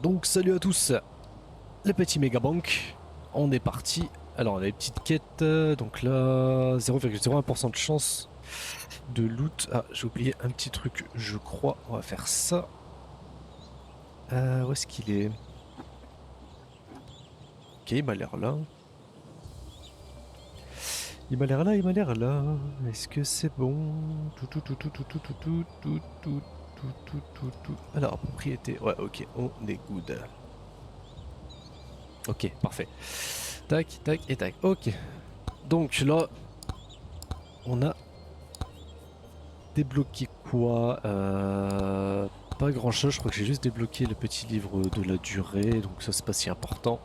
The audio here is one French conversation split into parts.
Donc salut à tous, les petits mégabanks, on est parti. Alors on a les petites quêtes, donc là 0,01% de chance de loot. Ah, j'ai oublié un petit truc, je crois. On va faire ça. Où est-ce qu'il est? Ok, il m'a l'air là. Il m'a l'air là, il m'a l'air là. Est-ce que c'est bon? Tout. Alors, propriété. Ouais, ok, on est good. Ok, parfait. Tac, tac et tac. Ok. Donc là, on a débloqué quoi? Pas grand chose, je crois que j'ai juste débloqué le petit livre de la durée, donc ça c'est pas si important.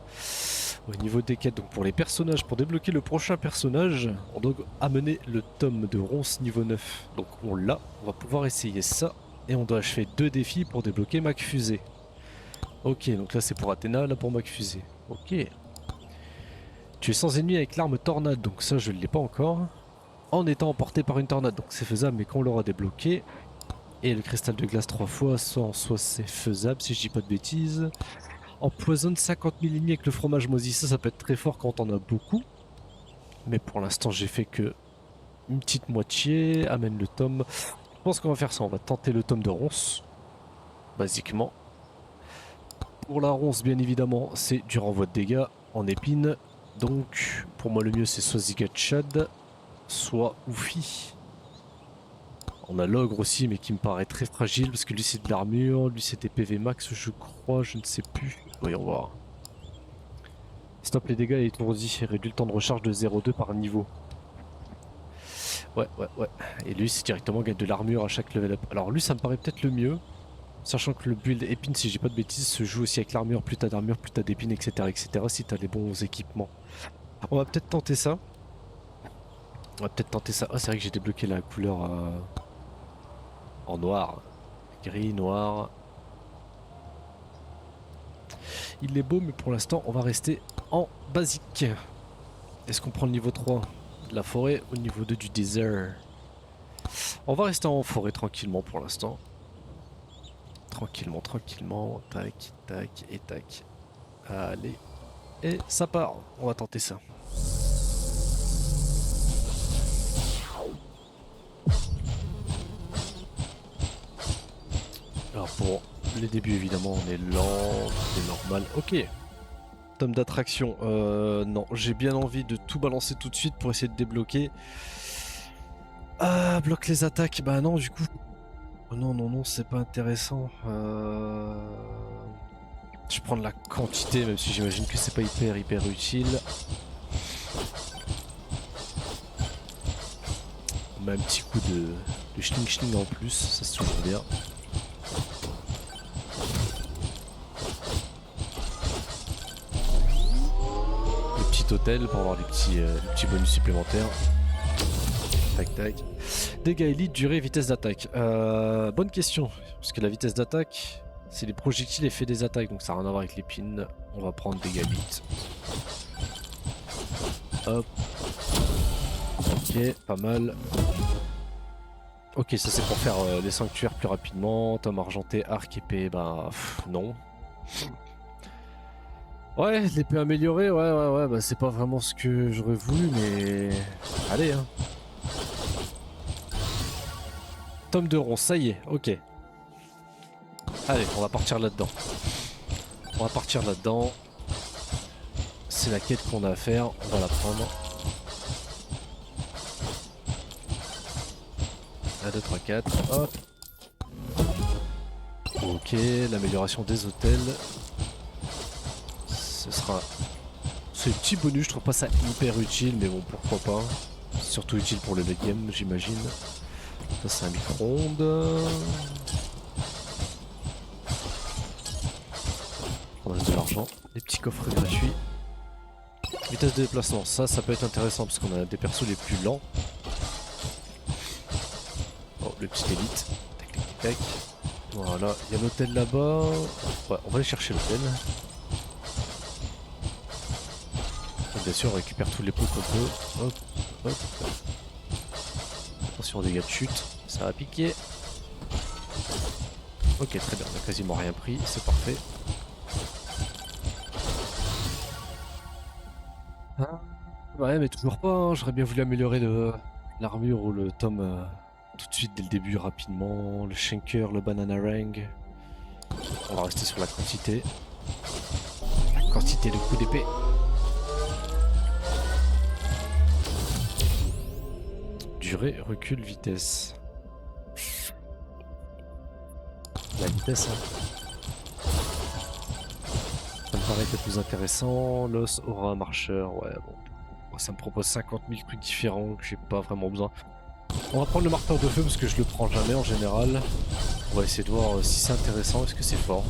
Au niveau des quêtes, donc pour les personnages, pour débloquer le prochain personnage, on doit amener le tome de Ronce niveau 9. Donc on l'a, on va pouvoir essayer ça. Et on doit achever 2 défis pour débloquer Mac Fusée. Ok, donc là c'est pour Athéna, là pour Mac Fusée. Ok. Tu es sans ennemi avec l'arme tornade, donc ça je ne l'ai pas encore. En étant emporté par une tornade, donc c'est faisable, mais quand on l'aura débloqué. Et le cristal de glace 3 fois, soit en soi c'est faisable si je dis pas de bêtises. Empoisonne 50 000 lignes avec le fromage moisi, ça peut être très fort quand on a beaucoup. Mais pour l'instant j'ai fait que une petite moitié, amène le tome. Je pense qu'on va faire ça, on va tenter le tome de ronce, basiquement. Pour la ronce bien évidemment c'est du renvoi de dégâts en épine. Donc pour moi le mieux c'est soit Zigachad, soit Oufi. On a l'ogre aussi mais qui me paraît très fragile parce que lui c'est de l'armure, lui c'était PV max je crois, je ne sais plus. Voyons voir. Stop les dégâts et étourdi et réduit le temps de recharge de 0,2 par niveau. Ouais. Et lui c'est directement gagne de l'armure à chaque level up. Alors lui ça me paraît peut-être le mieux. Sachant que le build épine si j'ai pas de bêtises se joue aussi avec l'armure, plus t'as d'armure, plus t'as d'épines, etc. si t'as les bons équipements. On va peut-être tenter ça. Ah c'est vrai que j'ai débloqué la couleur en noir. Gris, noir. Il est beau mais pour l'instant on va rester en basique. Est-ce qu'on prend le niveau 3 de la forêt ou le niveau 2 du désert? On va rester en forêt tranquillement pour l'instant. Tranquillement. Tac, tac et tac. Allez. Et ça part. On va tenter ça. Alors pour les débuts évidemment on est lent, c'est normal. Ok. Tome d'attraction. Non, j'ai bien envie de tout balancer tout de suite pour essayer de débloquer. Ah, bloque les attaques. Bah non du coup. Oh non, c'est pas intéressant. Je vais prendre la quantité même si j'imagine que c'est pas hyper utile. On met un petit coup de schling en plus, ça c'est toujours bien. Le petit hôtel pour avoir les petits bonus supplémentaires. Tac. Dégâts élite, durée, vitesse d'attaque. Bonne question, parce que la vitesse d'attaque, c'est les projectiles effet des attaques, donc ça n'a rien à voir avec l'épine. On va prendre dégâts élite. Hop. Ok, pas mal. Ok, ça c'est pour faire les sanctuaires plus rapidement. Tome argenté, arc, épée, bah non. Ouais, l'épée améliorée, ouais, bah c'est pas vraiment ce que j'aurais voulu, mais allez hein. Tome de ronce, ça y est, ok. Allez, on va partir là-dedans. C'est la quête qu'on a à faire, on va la prendre. 1, 2, 3, 4, hop. Ok, l'amélioration des hôtels. Ce sera... C'est un petit bonus, je trouve pas ça hyper utile, mais bon, pourquoi pas. Surtout utile pour le late game, j'imagine. Ça c'est un micro-ondes. On a de l'argent. Les petits coffres gratuits. Vitesse de déplacement, ça peut être intéressant parce qu'on a des persos les plus lents. Oh, le petit élite. Tac. Voilà, il y a l'hôtel là-bas. Ouais, on va aller chercher l'hôtel. Bien sûr, on récupère tous les pots qu'on peut. Hop. Attention aux dégâts de chute, ça va piquer. Ok, très bien, on a quasiment rien pris, c'est parfait. Ouais, mais toujours pas, hein. J'aurais bien voulu améliorer l'armure ou le tome tout de suite dès le début, rapidement. Le Shanker, le Bananarang. On va rester sur la quantité. La quantité de coups d'épée. Durée, recul, vitesse. La vitesse, hein. Ça me paraît le plus intéressant. L'os, aura, marcheur, ouais, bon. Ça me propose 50 000 trucs différents que j'ai pas vraiment besoin. On va prendre le marqueur de feu parce que je le prends jamais en général. On va essayer de voir si c'est intéressant, est-ce que c'est fort.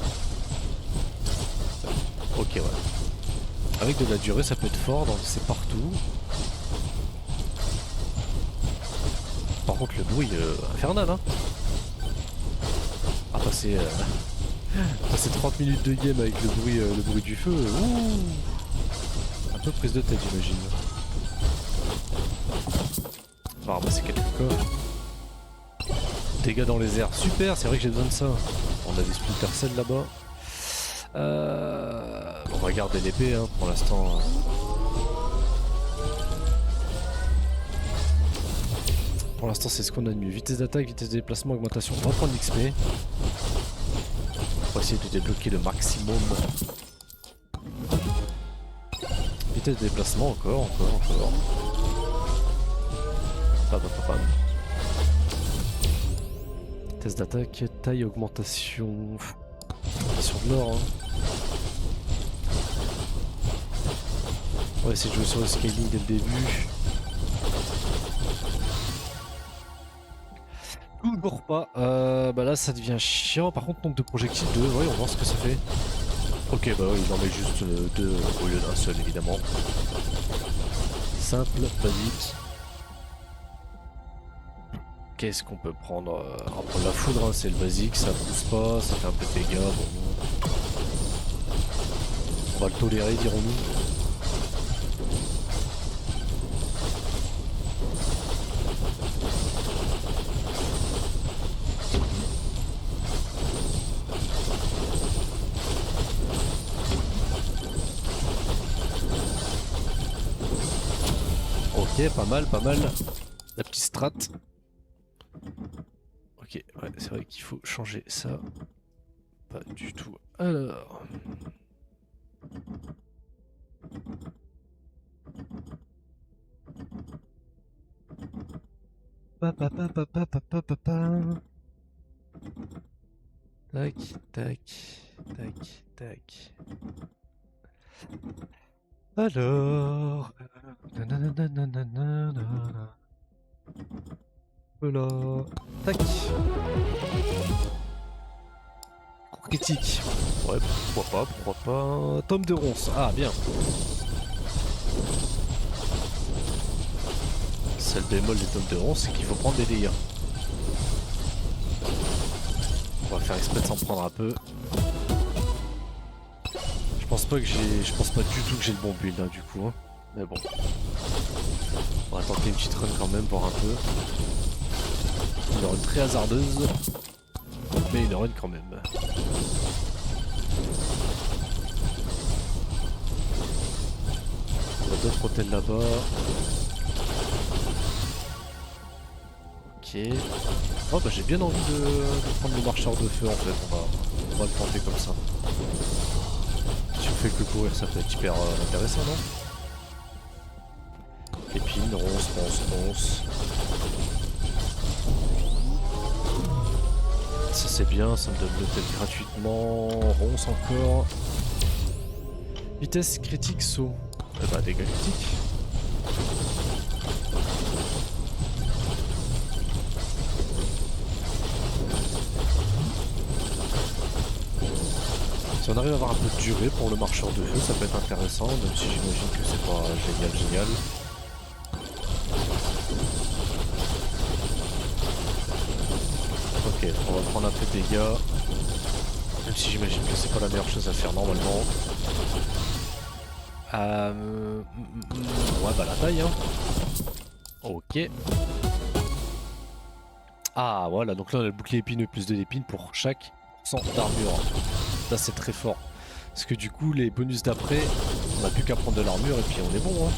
Ok, ouais. Avec de la durée, ça peut être fort, donc c'est partout. Par contre, le bruit infernal, hein. À passer 30 minutes de game avec le bruit du feu. Ouh, un peu prise de tête, j'imagine. On va ramasser quelques coffres. Dégâts dans les airs, super, c'est vrai que j'ai besoin de ça. On a des splitter cells là-bas. On va garder l'épée hein, pour l'instant. Pour l'instant c'est ce qu'on a de mieux. Vitesse d'attaque, vitesse de déplacement, augmentation. On va prendre l'XP. On va essayer de débloquer le maximum. Vitesse de déplacement encore. Pam. Vitesse d'attaque, taille, augmentation. Sur de l'or. Hein. On va essayer de jouer sur le scaling dès le début. Toujours pas. Bah là ça devient chiant. Par contre nombre de projectiles 2. Ouais, on va voir ce que ça fait. Ok bah oui, il en met juste 2 au lieu d'un seul évidemment. Simple, basique. Qu'est-ce qu'on peut prendre? On va prendre la foudre, hein, c'est le basique, ça pousse pas, ça fait un peu de dégâts. Bon. On va le tolérer, dirons-nous. Ok, pas mal. La petite strat. Ok, ouais, c'est vrai qu'il faut changer ça. Pas du tout. Alors. Tac. Alors. Voilà. Tac. Critique. Ouais, pourquoi pas. Tome de ronce. Ah, bien. Seul bémol des tomes de ronce, c'est qu'il faut prendre des dégâts. On va faire exprès de s'en prendre un peu. Je pense pas du tout que j'ai le bon build, hein, du coup. Hein. Mais bon. On va tenter une petite run quand même, voir un peu. Une run très hasardeuse. Mais une run quand même. On a d'autres hôtels là-bas. Ok. Oh bah j'ai bien envie de prendre le marcheur de feu en fait. On va le tenter comme ça. Si on fait que courir, ça peut être hyper intéressant, non? Épine, ronce. Ça c'est bien, ça me donne l'hôtel gratuitement. Ronce encore. Vitesse critique saut. Eh bah dégâts critiques. Si on arrive à avoir un peu de durée pour le marcheur de feu, ça peut être intéressant, même si j'imagine que c'est pas génial. Ok, on va prendre un peu de dégâts. Même si j'imagine que c'est pas la meilleure chose à faire normalement. Ouais bah la taille hein. Ok. Ah voilà, donc là on a le bouclier épineux plus 2 d'épines pour chaque 100 d'armure. Ça c'est très fort. Parce que du coup, les bonus d'après, on n'a plus qu'à prendre de l'armure et puis on est bon. Hein.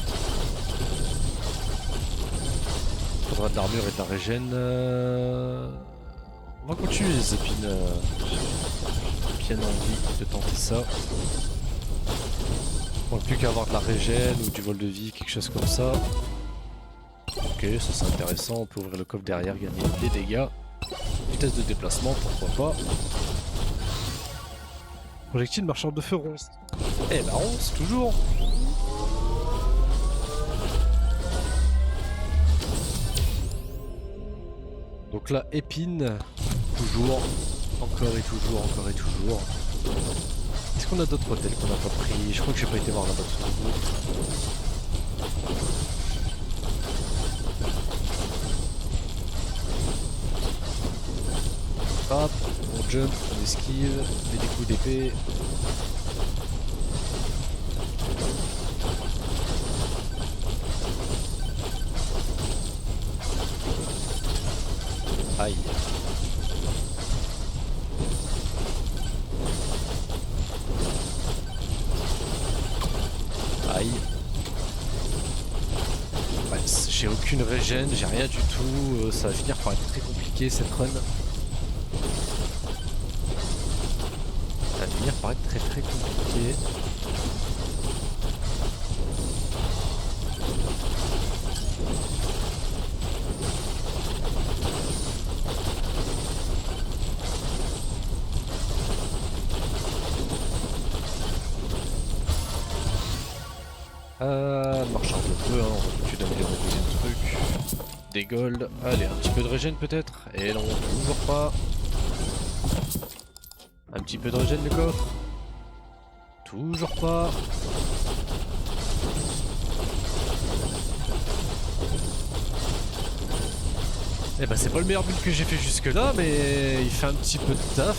Faudra de l'armure et de la régène. On va continuer les épines. J'ai bien envie de tenter ça. On n'a plus qu'à avoir de la régène ou du vol de vie, quelque chose comme ça. Ok, ça c'est intéressant. On peut ouvrir le coffre derrière, gagner des dégâts. Vitesse de déplacement, pourquoi pas. Projectile marcheur de feu ronce. Eh bah ronce, toujours. Donc là, épine, toujours, encore et toujours, encore et toujours. Est-ce qu'on a d'autres hôtels qu'on n'a pas pris? Je crois que j'ai pas été voir là-bas tout à l'heure. Hop, on jump, on esquive, on met des coups d'épée. Aïe. Aïe. Ouais, j'ai aucune régène, j'ai rien du tout. Ça va finir par être très compliqué cette run. Ça va finir par être très compliqué. Marchand de feu, hein, on va tout de suite améliorer le deuxième truc. Des golds, allez, un petit peu de régène peut-être. Et non, toujours pas. Un petit peu de régène le coffre. Toujours pas. Eh ben c'est pas le meilleur build que j'ai fait jusque là, mais il fait un petit peu de taf.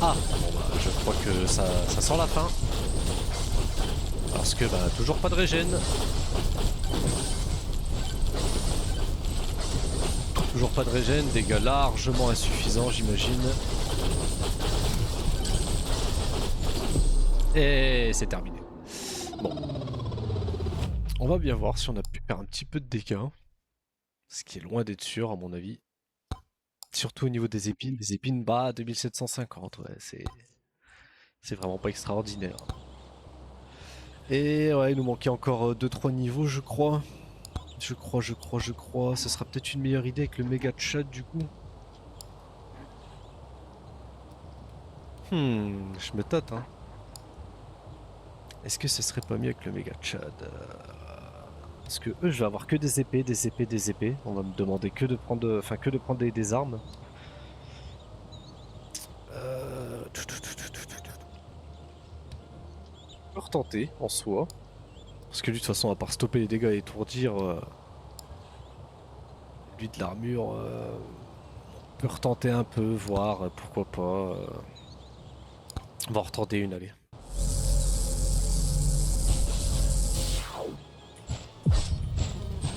Ah, bon bah je crois que ça sent la fin. Parce que bah toujours pas de régène. Toujours pas de régène, dégâts largement insuffisants j'imagine. Et c'est terminé. Bon. On va bien voir si on a pu faire un petit peu de dégâts. Ce qui est loin d'être sûr à mon avis. Surtout au niveau des épines. Les épines, bah 2750, ouais, c'est vraiment pas extraordinaire. Et ouais, il nous manquait encore 2-3 niveaux je crois. Je crois. Ce sera peut-être une meilleure idée avec le méga chat du coup. Je me tâte hein. Est-ce que ce serait pas mieux avec le méga Chad Parce que eux je vais avoir que des épées, des épées, des épées. On va me demander que de prendre, des armes. On peut retenter en soi. Parce que lui de toute façon à part stopper les dégâts et étourdir, lui de l'armure, on peut retenter un peu, voir pourquoi pas. On va en retenter une, allez.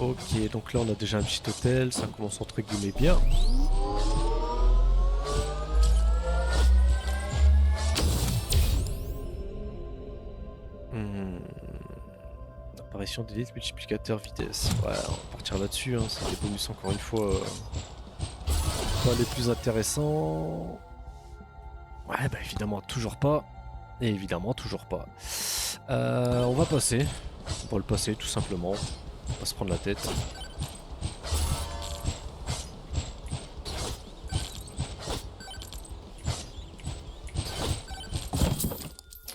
Ok, donc là on a déjà un petit hôtel, ça commence entre guillemets bien. Apparition d'élite, multiplicateur, vitesse. Ouais, on va partir là-dessus, hein. C'est des bonus encore une fois pas les plus intéressants. Ouais, bah évidemment toujours pas. Et évidemment toujours pas. On va passer. On va le passer tout simplement. On va pas se prendre la tête.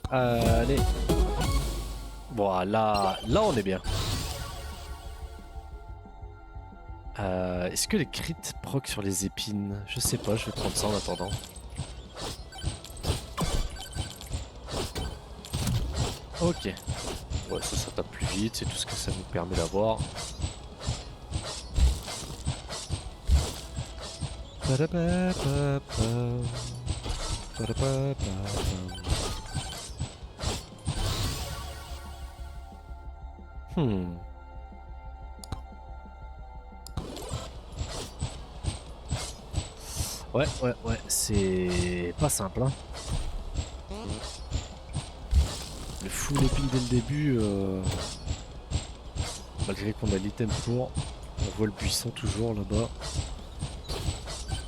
Allez. Voilà, là on est bien. Est-ce que les crits proc sur les épines? Je sais pas, je vais prendre ça en attendant. Ok. Ouais, ça tape plus vite, c'est tout ce que ça nous permet d'avoir. Ouais, c'est pas simple, hein. Le full épine dès le début, malgré qu'on a l'item pour. On voit le buisson toujours là-bas.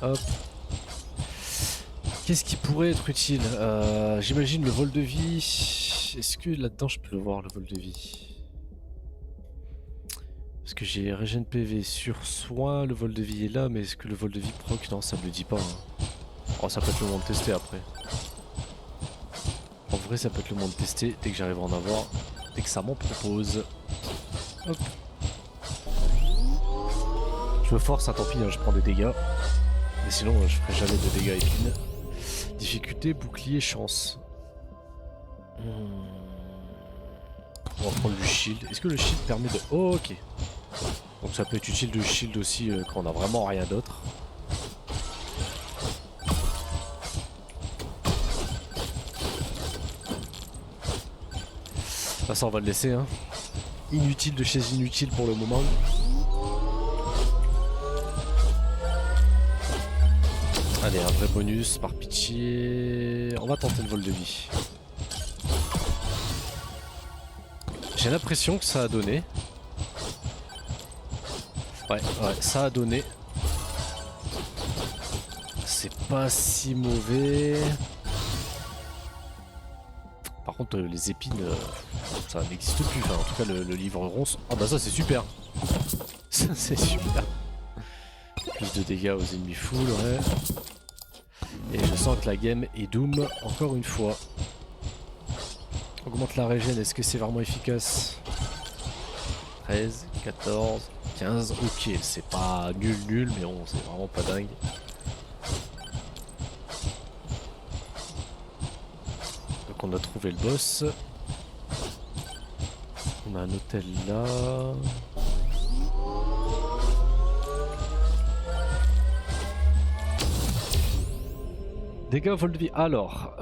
Hop. Qu'est-ce qui pourrait être utile? J'imagine le vol de vie. Est-ce que là-dedans je peux le voir, le vol de vie? Parce que j'ai régène PV sur soin, le vol de vie est là, mais est-ce que le vol de vie proc? Non, ça me le dit pas, hein. Oh, ça peut être le moment de tester après. En vrai, ça peut être le moment de tester dès que j'arrive à en avoir, dès que ça m'en propose. Hop. Je me force, hein, tant pis, hein, je prends des dégâts. Mais sinon, je ferai jamais de dégâts épines. Difficulté, bouclier, chance. On va prendre du shield. Est-ce que le shield permet de... Oh, ok. Donc ça peut être utile de shield aussi quand on a vraiment rien d'autre. Ça on va le laisser, hein. Inutile de chez inutile pour le moment. Allez, un vrai bonus, par pitié. On va tenter le vol de vie. J'ai l'impression que ça a donné. Ouais, ça a donné. C'est pas si mauvais. Par contre, les épines, ça n'existe plus. Enfin, en tout cas, le livre ronce. Ah bah ça, c'est super. Ça, c'est super. Plus de dégâts aux ennemis full, ouais. Et je sens que la game est doom encore une fois. Augmente la régène, est-ce que c'est vraiment efficace? 13, 14, 15, ok, c'est pas nul, mais bon, c'est vraiment pas dingue. Donc on a trouvé le boss. On a un hôtel là. Dégâts vol de vie. Alors,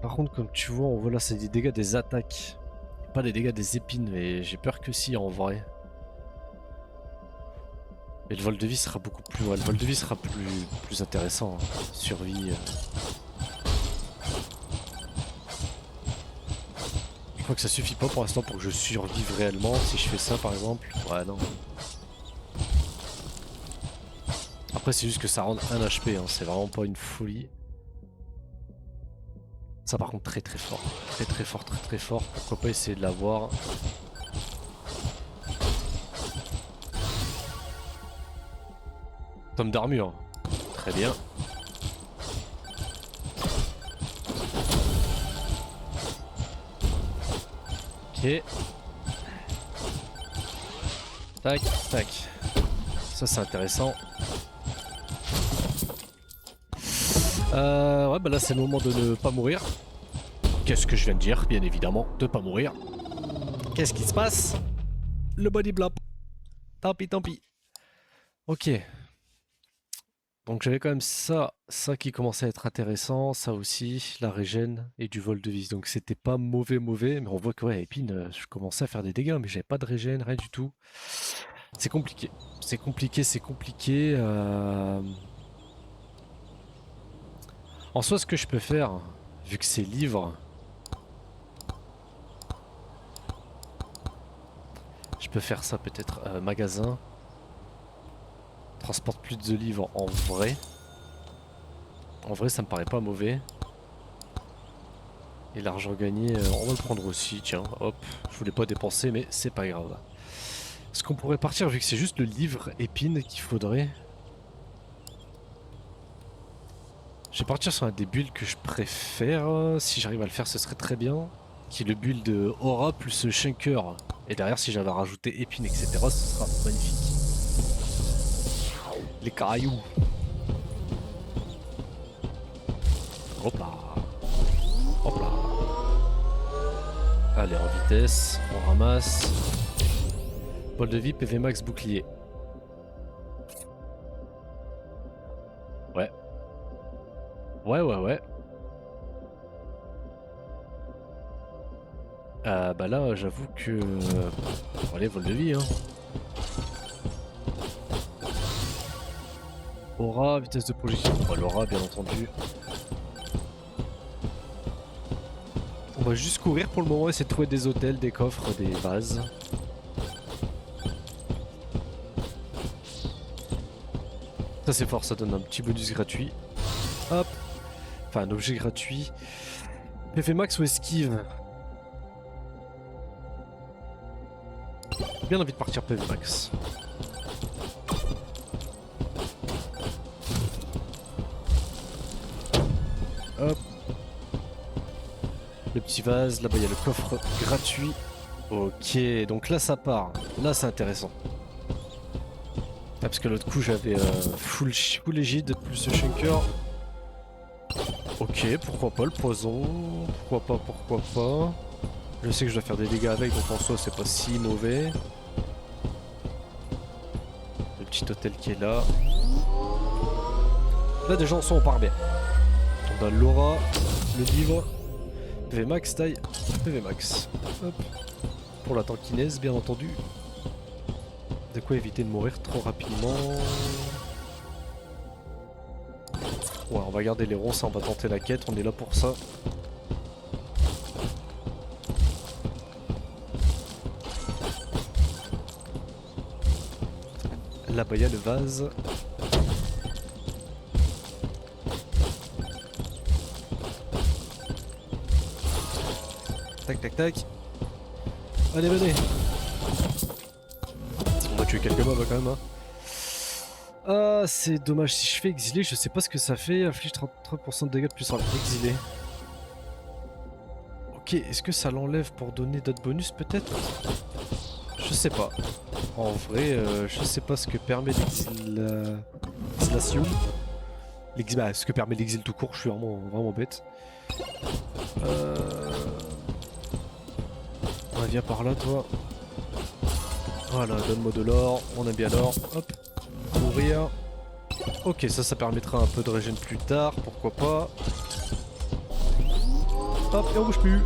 par contre, comme tu vois, on voit là, c'est des dégâts des attaques. Pas des dégâts des épines, mais j'ai peur que si en vrai. Mais le vol de vie sera beaucoup plus. Ouais, le vol de vie sera plus intéressant. Hein. Survie. Je crois que ça suffit pas pour l'instant pour que je survive réellement. Si je fais ça par exemple. Ouais, non. Après, c'est juste que ça rend 1 HP. Hein. C'est vraiment pas une folie. Ça par contre très fort. Très fort. Pourquoi pas essayer de l'avoir. Tome d'armure. Très bien. Ok. Tac, tac. Ça c'est intéressant. Ouais bah là c'est le moment de ne pas mourir. Qu'est-ce que je viens de dire? Bien évidemment, de pas mourir. Qu'est-ce qui se passe? Le body blop. Tant pis. Ok. Donc j'avais quand même ça qui commençait à être intéressant, ça aussi, la régène et du vol de vis. Donc c'était pas mauvais, mais on voit que ouais, épine, je commençais à faire des dégâts, mais j'avais pas de régène, rien du tout. C'est compliqué. C'est compliqué. En soi, ce que je peux faire, vu que c'est livre, je peux faire ça peut-être. Magasin. Transporte plus de livres en vrai. En vrai, ça me paraît pas mauvais. Et l'argent gagné, on va le prendre aussi, tiens, hop. Je voulais pas dépenser, mais c'est pas grave. Est-ce qu'on pourrait partir, vu que c'est juste le livre épine qu'il faudrait? Je vais partir sur un des builds que je préfère. Si j'arrive à le faire, ce serait très bien. Qui est le build Aura plus Shanker. Et derrière, si j'avais rajouté épine, etc., ce sera magnifique. Les cailloux. Hop là. Hop là. Allez, en vitesse, on ramasse. Bol de vie, PV max, bouclier. Ouais. Ouais. Bah là, j'avoue que... Bon, allez, vol de vie, hein. Aura, vitesse de projection. On va l'aura bien entendu. On va juste courir pour le moment, essayer de trouver des hôtels, des coffres, des vases. Ça c'est fort, ça donne un petit bonus gratuit. Hop. Enfin un objet gratuit. PV max ou esquive? J'ai bien envie de partir PV max. Hop. Le petit vase, là-bas il y a le coffre gratuit. Ok, donc là ça part. Là c'est intéressant. Ah, parce que l'autre coup j'avais full égide plus le shunker. Ok, pourquoi pas le poison. Pourquoi pas. Je sais que je dois faire des dégâts avec, donc en soi c'est pas si mauvais. Le petit hôtel qui est là. Là déjà on part bien. On a l'aura, le livre, PV max, taille, PV max. Hop. Pour la tankiness bien entendu. De quoi éviter de mourir trop rapidement. Ouais, on va garder les ronces, on va tenter la quête, on est là pour ça. Là-bas il y a le vase. Tac tac tac. Allez venez. On va tuer quelques mobs quand même hein. Ah c'est dommage, si je fais exiler je sais pas ce que ça fait. Inflige 33% de dégâts de plus sur l'exilé. Ok, est-ce que ça l'enlève pour donner d'autres bonus peut-être? Je sais pas. En vrai, je sais pas ce que permet l'exilation. Bah, ce que permet l'exil tout court, je suis vraiment bête. Ouais, viens par là, toi. Voilà, donne-moi de l'or. On aime bien l'or. Hop. Mourir. Ok, ça permettra un peu de régène plus tard. Pourquoi pas. Hop, et on bouge plus.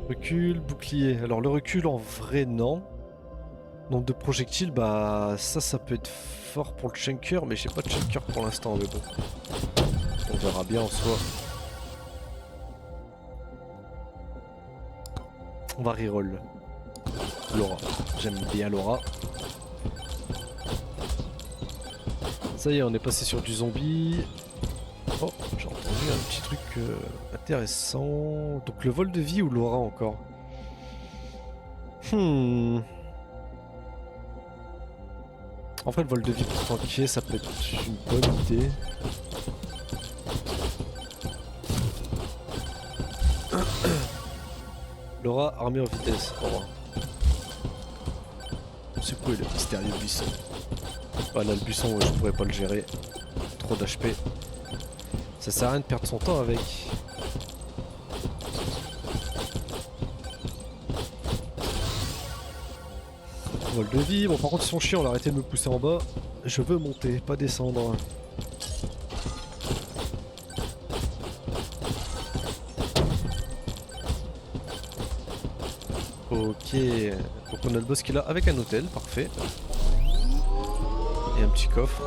Recul, bouclier. Alors le recul en vrai non. Nombre de projectiles, bah ça peut être fort pour le chunker, mais j'ai pas de chunker pour l'instant, mais bon. On verra bien en soi. On va reroll. L'aura. J'aime bien l'aura. Ça y est, on est passé sur du zombie. Oh, j'ai entendu un petit truc intéressant. Donc le vol de vie ou l'aura encore? En fait, le vol de vie pour tanker, ça peut être une bonne idée. L'aura armée en vitesse. Oh. C'est quoi le mystérieux buisson? Ah là, le buisson, je pourrais pas le gérer. Trop d'HP. Ça sert à rien de perdre son temps avec. Vol de vie. Bon, par contre, ils sont chiants, on a arrêté de me pousser en bas. Je veux monter, pas descendre. Ok. Donc, on a le boss qui est là avec un hôtel, parfait. Et un petit coffre.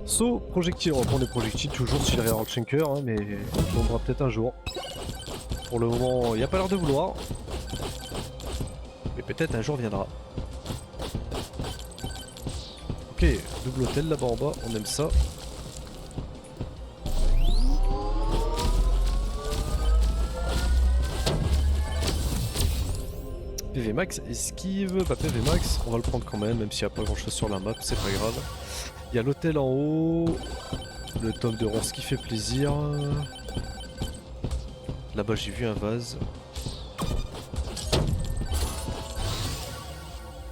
Saut, projectile. On va prendre des projectiles toujours si je regarde le shunker, hein, mais on tombera peut-être un jour. Pour le moment, il n'y a pas l'air de vouloir. Mais peut-être un jour viendra. Ok, double hôtel là-bas en bas, on aime ça. PV max, esquive, bah PV max, on va le prendre quand même s'il n'y a pas grand chose sur la map, c'est pas grave. Il y a l'hôtel en haut, le tome de ronces qui fait plaisir. Là-bas j'ai vu un vase.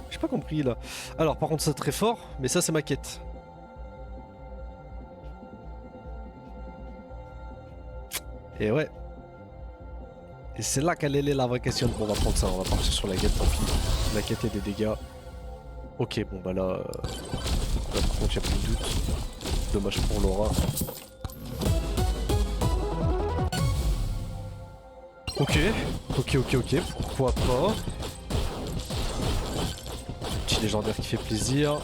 J'ai pas compris là. Alors par contre c'est très fort, mais ça c'est ma quête. Et ouais. Et c'est là qu'elle est la vraie question. Bon, on va prendre ça, on va partir sur la quête, tant pis. La quête et des dégâts. Ok, bon bah là par contre y'a plus de doute. Dommage pour Laura. Ok, ok, pourquoi pas. Petit légendaire qui fait plaisir.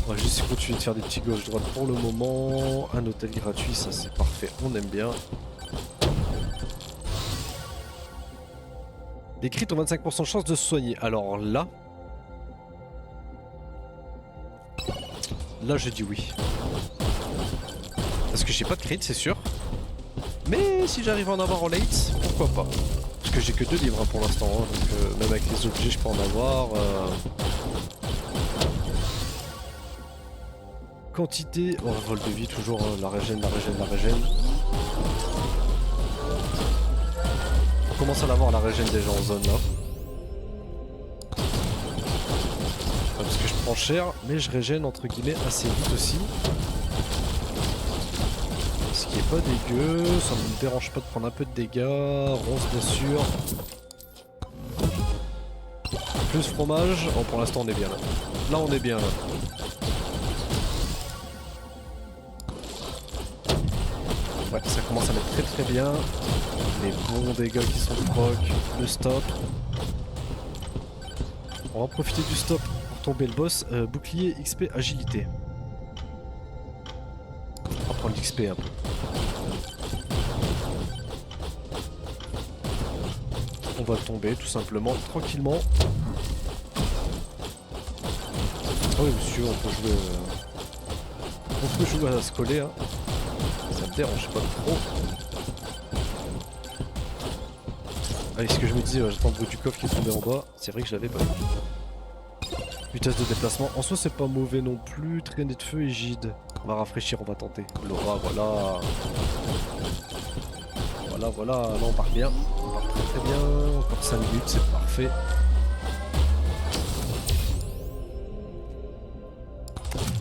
On va juste continuer de faire des petits gauche-droite pour le moment. Un hôtel gratuit, ça c'est parfait, on aime bien. Les crits ont 25% de chance de se soigner. Alors là... Là je dis oui. Parce que j'ai pas de crit, c'est sûr. Mais si j'arrive à en avoir en late, pourquoi pas. Parce que j'ai que 2 livres hein, pour l'instant, hein, donc même avec les objets je peux en avoir. Quantité, oh, vol de vie toujours, hein, la régène. On commence à l'avoir la régène déjà en zone là. Parce que je prends cher, mais je régène entre guillemets assez vite aussi. Ce qui est pas dégueu, ça me dérange pas de prendre un peu de dégâts, ronce bien sûr. Plus fromage, oh pour l'instant on est bien là. Là on est bien là. Ouais, ça commence à mettre très bien. Les bons dégâts qui sont proc, le stop. On va profiter du stop pour tomber le boss. Bouclier, XP, agilité. On va prendre l'XP un peu. On va le tomber tout simplement, tranquillement. Ah oui monsieur, on peut jouer à se coller. Hein. Ça me dérange pas trop. Allez, ce que je me dis, j'attends le bruit du coffre qui est tombé en bas. C'est vrai que je l'avais pas vu. Vitesse de déplacement, en soi c'est pas mauvais non plus. Traînée de feu et gide. On va rafraîchir, on va tenter. Laura, voilà. Voilà, là on part bien. On part très bien. Encore 5 minutes, c'est parfait.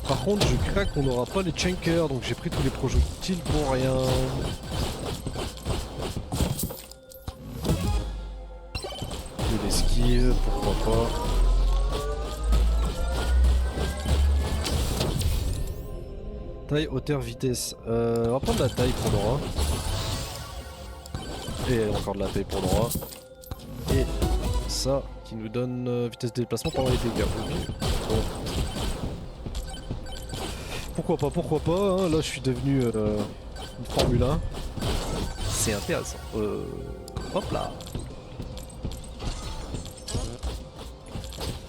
Par contre, je crains qu'on n'aura pas les chunkers, donc j'ai pris tous les projectiles pour rien. De l'esquive, pourquoi pas. Taille, hauteur, vitesse. On va prendre la taille pour Laura. Et encore de la taille pour Laura. Et ça qui nous donne vitesse de déplacement pendant les dégâts. Okay. Bon. Pourquoi pas, hein. Là je suis devenu une Formule 1. C'est intéressant. Hop là.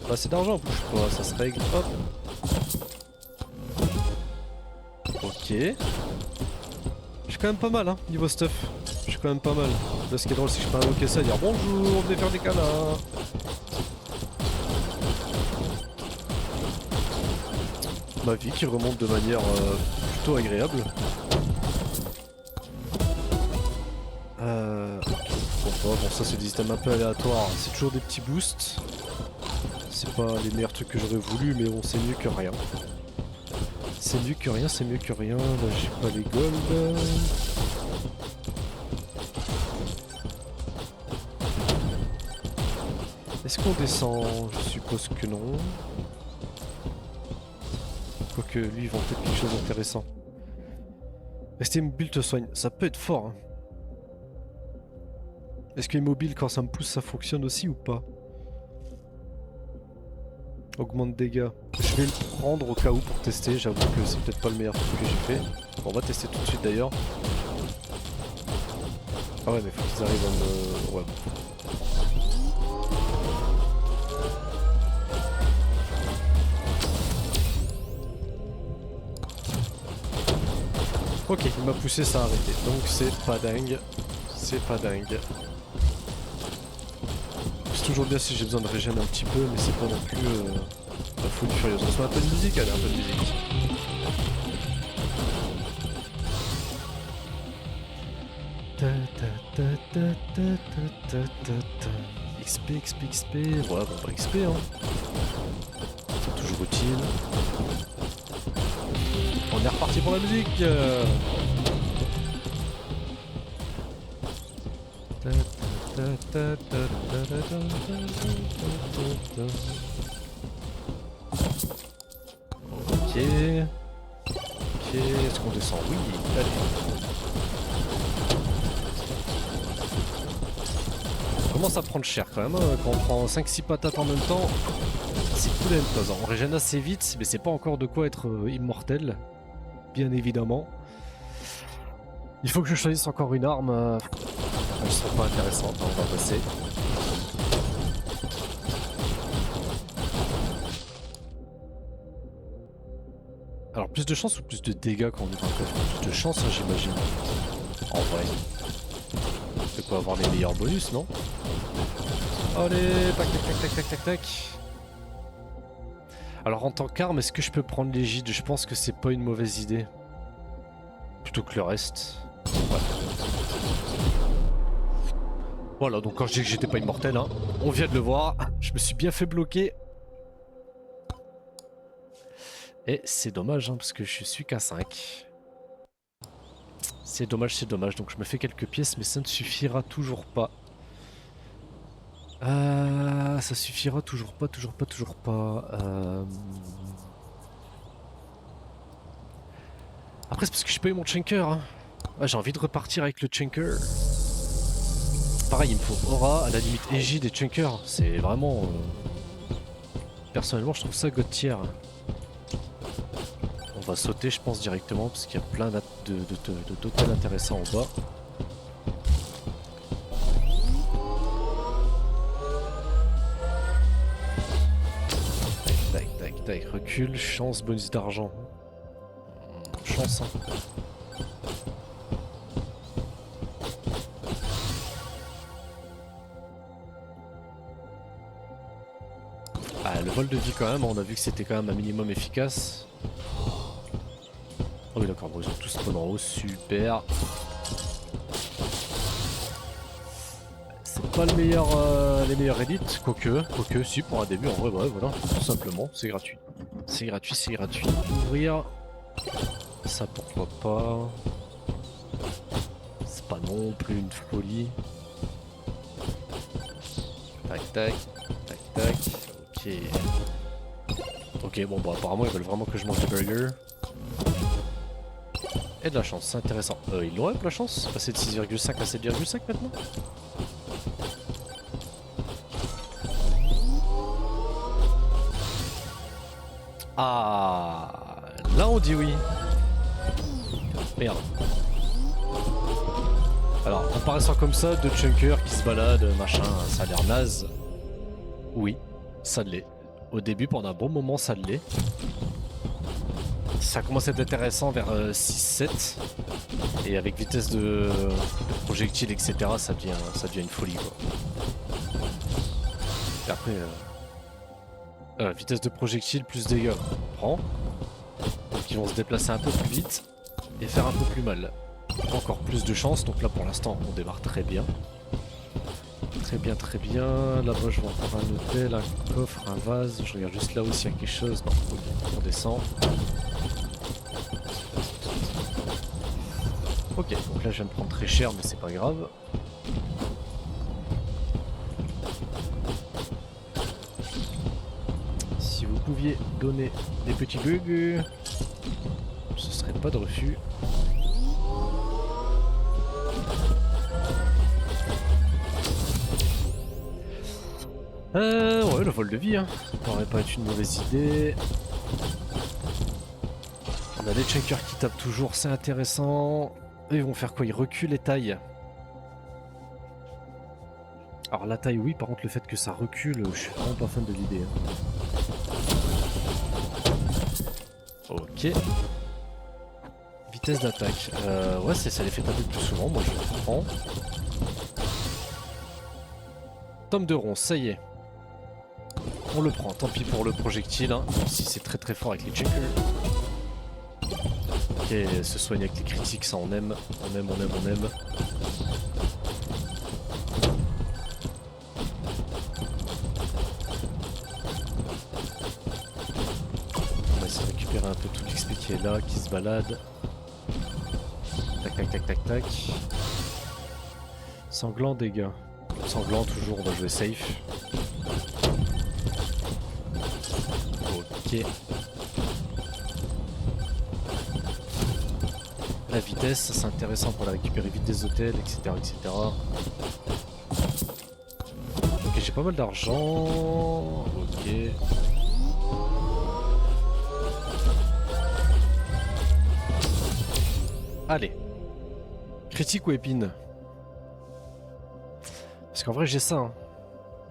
Pas assez d'argent, bouge pas, ça se règle. Hop. Ok. Je suis quand même pas mal, hein, niveau stuff. Je suis quand même pas mal. Là ce qui est drôle c'est que je peux invoquer ça et dire bonjour, venez faire des câlins. Ma vie qui remonte de manière plutôt agréable. Bon ça c'est des items un peu aléatoires, c'est toujours des petits boosts. C'est pas les meilleurs trucs que j'aurais voulu mais bon c'est mieux que rien. C'est mieux que rien, c'est mieux que rien. Là j'ai pas les gold. Est-ce qu'on descend? Je suppose que non. Quoique lui ils vont peut-être quelque chose d'intéressant. Rester immobile te soigne, ça peut être fort hein. Est-ce que immobile quand ça me pousse ça fonctionne aussi ou pas? Augmente dégâts. Je vais le prendre au cas où pour tester, j'avoue que c'est peut-être pas le meilleur truc que j'ai fait. Bon, on va tester tout de suite d'ailleurs. Ah ouais mais faut qu'ils arrivent à me... Ouais. Ok, il m'a poussé, ça a arrêté. Donc c'est pas dingue. C'est pas dingue. C'est toujours bien si j'ai besoin de régénérer un petit peu, mais c'est pas non plus la folie furieuse. On se met un peu de musique, allez, un peu de musique. XP. Ouais, bon, pas XP, hein. C'est toujours utile. On est reparti pour la musique. Ok. Ok, est-ce qu'on descend? Oui, allez. On commence à prendre cher quand même, hein. Quand on prend 5-6 patates en même temps, c'est plus la même chose. On régène assez vite, mais c'est pas encore de quoi être immortel, bien évidemment. Il faut que je choisisse encore une arme. Elles sont pas intéressantes, hein, on va passer. Alors plus de chance ou plus de dégâts quand on ouvre un coffre? Plus de chance, hein, j'imagine. En vrai. C'est quoi avoir les meilleurs bonus, non? Allez, tac tac tac tac tac tac tac. Alors en tant qu'arme, est-ce que je peux prendre l'égide? Je pense que c'est pas une mauvaise idée. Plutôt que le reste. Ouais. Voilà, donc quand je dis que j'étais pas immortel, hein, on vient de le voir. Je me suis bien fait bloquer. Et c'est dommage, hein, parce que je suis qu'à 5. C'est dommage, c'est dommage. Donc je me fais quelques pièces, mais ça ne suffira toujours pas. Ça suffira toujours pas, toujours pas, toujours pas. Après, c'est parce que j'ai pas eu mon Chunker. Hein. Ah, j'ai envie de repartir avec le Chunker. Pareil, il me faut Aura, à la limite Égide et Chunker. C'est vraiment... Personnellement, je trouve ça God tier. On va sauter, je pense, directement, parce qu'il y a plein d'hôtels intéressants en bas. Tac, tac, tac, recul, chance, bonus d'argent. Chance, hein. Ah, le vol de vie quand même, on a vu que c'était quand même un minimum efficace. Oh oui d'accord, bon, ils ont tous spawn en haut, super. C'est pas le meilleur, les meilleurs edits, quoique si pour un début en vrai, ouais, voilà, tout simplement, c'est gratuit. C'est gratuit, c'est gratuit. Ouvrir, ça pourquoi pas. C'est pas non plus une folie. Tac tac, tac tac, ok. Ok, bon bah apparemment ils veulent vraiment que je mange des burgers. Et de la chance, c'est intéressant. Ils l'ont la chance? Passer de 6,5 à 7,5 maintenant? Ah, là on dit oui. Merde. Alors, en paraissant comme ça, deux chunkers qui se baladent, machin, ça a l'air naze. Oui, ça l'est. Au début, pendant un bon moment, ça l'est. Ça commence à être intéressant vers 6-7. Et avec vitesse de projectile, etc., ça devient une folie, quoi. Et après, vitesse de projectile plus dégâts. Prends. Donc ils vont se déplacer un peu plus vite et faire un peu plus mal. Encore plus de chance, donc là pour l'instant on démarre très bien. Très bien, très bien. Là-bas je vois encore un hôtel, un coffre, un vase. Je regarde juste là aussi s'il y a quelque chose. Non, ok, on descend. Ok, donc là je viens de prendre très cher mais c'est pas grave. Si vous pouviez donner des petits bugs, ce serait pas de refus. Ouais, le vol de vie, hein. Ça n'aurait pas être une mauvaise idée. On a des chunkers qui tapent toujours, c'est intéressant. Eux, ils vont faire quoi? Ils reculent et taillent. Alors la taille, oui, par contre le fait que ça recule, je suis vraiment pas fan de l'idée. Hein. Ok. Vitesse d'attaque. Ouais, ça les fait taper plus souvent, moi je comprends. Tome de ronce, ça y est. On le prend, tant pis pour le projectile, hein, même si c'est très très fort avec les checkers. Ok, se soigner avec les critiques, ça on aime. On aime, on aime, on aime. On va essayer de récupérer un peu tout l'XP qui est là, qui se balade. Tac tac tac tac tac. Sanglant dégâts. Sanglant toujours, on va jouer safe. Ok. La vitesse, ça c'est intéressant pour la récupérer vite des hôtels, etc. etc. Ok, j'ai pas mal d'argent. Ok. Allez. Critique ou épine? Parce qu'en vrai j'ai ça. Hein.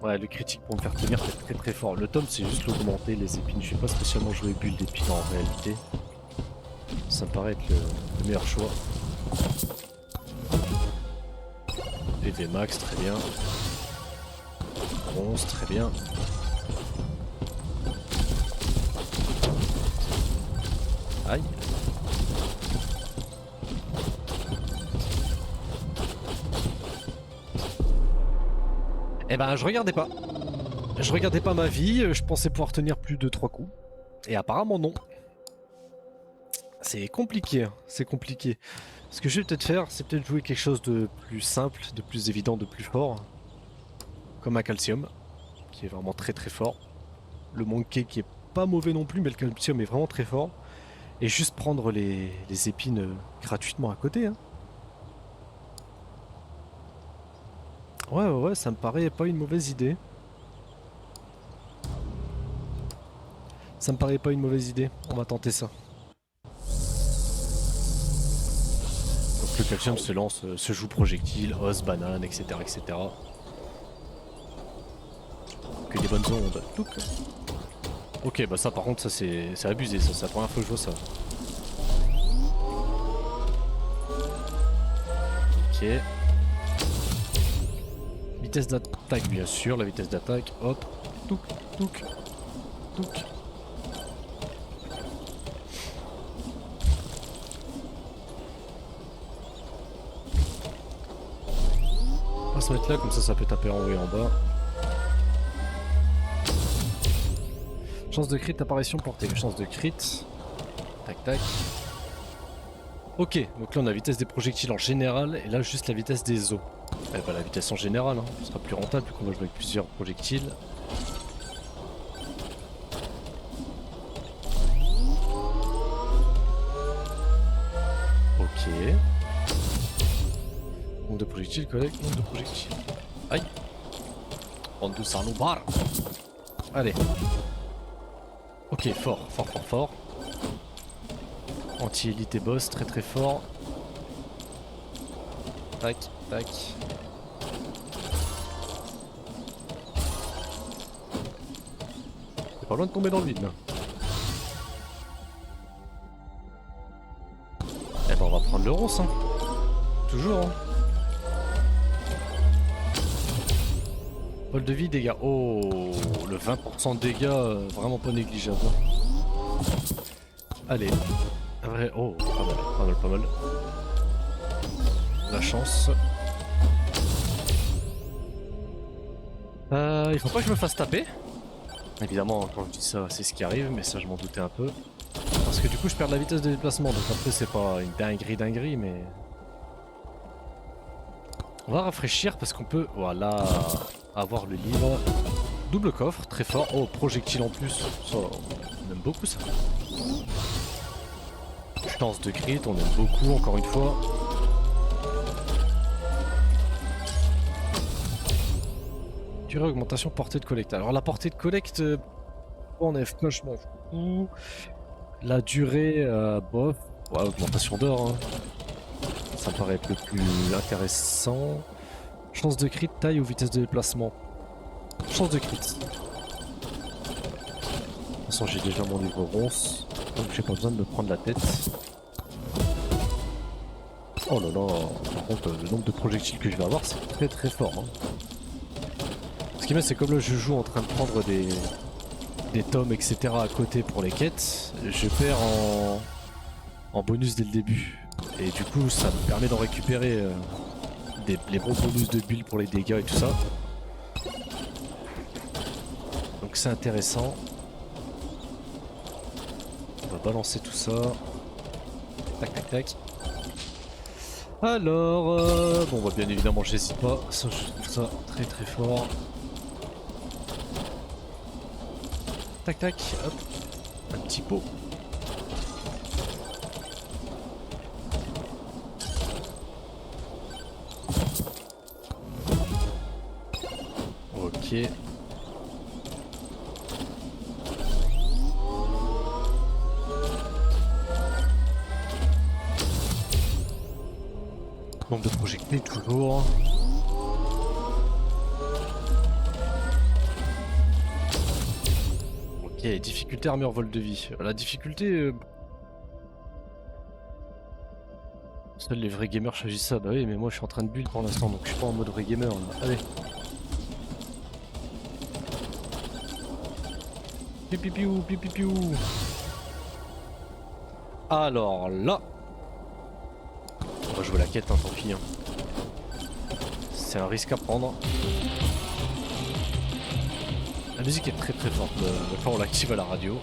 Ouais, le critique pour me faire tenir c'est très très fort. Le tome c'est juste l'augmenter, les épines. Je vais pas spécialement jouer bulle d'épines en réalité. Ça me paraît être le meilleur choix. PV max, très bien. Bronze, très bien. Aïe. Eh ben, je regardais pas. Je regardais pas ma vie, je pensais pouvoir tenir plus de 3 coups. Et apparemment non. C'est compliqué, hein. C'est compliqué. Ce que je vais peut-être faire, c'est peut-être jouer quelque chose de plus simple, de plus évident, de plus fort. Comme un calcium, qui est vraiment très très fort. Le monkey qui est pas mauvais non plus, mais le calcium est vraiment très fort. Et juste prendre les épines gratuitement à côté. Hein. Ouais, ça me paraît pas une mauvaise idée. Ça me paraît pas une mauvaise idée, on va tenter ça. Donc le calcium se lance, se joue projectile, os, banane, etc. etc. Que des bonnes ondes. Touc. Ok, bah ça par contre, ça c'est abusé, ça c'est la première fois que je vois ça. Ok. Vitesse d'attaque, bien sûr, la vitesse d'attaque, hop, touc, touc, touc. On va se mettre là, comme ça peut taper en haut et en bas. Chance de crit, apparition portée. Chance de crit. Tac tac. Ok, donc là on a la vitesse des projectiles en général et là juste la vitesse des os. Et bah la vitesse en général, hein. Ce sera plus rentable vu qu'on va jouer avec plusieurs projectiles. Ok. Nombre de projectiles, collègue, nombre de projectiles. Aïe. On de Sarnobar. Allez. Ok, fort. Anti-élite et boss, très très fort. Tac, tac. C'est pas loin de tomber dans le vide là. Eh ben on va prendre le ronce, hein. Toujours, hein. Vol de vie, dégâts. Oh, le 20% de dégâts, vraiment pas négligeable. Allez. Vrai. Oh, pas mal. La chance. Il faut pas que je me fasse taper. Évidemment, quand je dis ça, c'est ce qui arrive, mais ça je m'en doutais un peu. Parce que du coup je perds la vitesse de déplacement, donc après c'est pas une dinguerie, mais... On va rafraîchir parce qu'on peut, voilà, avoir le livre. Double coffre, très fort. Oh, projectile en plus, ça, on aime beaucoup ça. Chance de crit, on aime beaucoup, encore une fois. Durée, augmentation, portée de collecte. Alors la portée de collecte, en FK, je m'en fous. La durée, bof. Ouais, augmentation d'or. Hein. Ça me paraît être le plus intéressant. Chance de crit, taille ou vitesse de déplacement. Chance de crit. De toute façon, j'ai déjà mon livre ronce, donc j'ai pas besoin de me prendre la tête. Oh là là, par contre, le nombre de projectiles que je vais avoir, c'est très très fort. Hein. Ce qui est bien, c'est comme là je joue en train de prendre des tomes, etc. à côté pour les quêtes, je perds en bonus dès le début. Et du coup, ça me permet d'en récupérer les bons bonus de build pour les dégâts et tout ça. Donc c'est intéressant. On va balancer tout ça. Tac tac tac. Alors, bon bah bien évidemment j'hésite pas, ça je trouve ça très très fort. Tac tac, hop, un petit pot. ok. Nombre de projectiles toujours. Ok, difficulté armure vol de vie. La difficulté... Seuls les vrais gamers choisissent ça. Bah oui, mais moi je suis en train de build pour l'instant, donc je suis pas en mode vrai gamer là. Allez. Piu piu piu piu piu piu. Alors là, on va jouer la quête, hein, tant pis. Hein. C'est un risque à prendre. La musique est très très forte quand on l'active à la radio.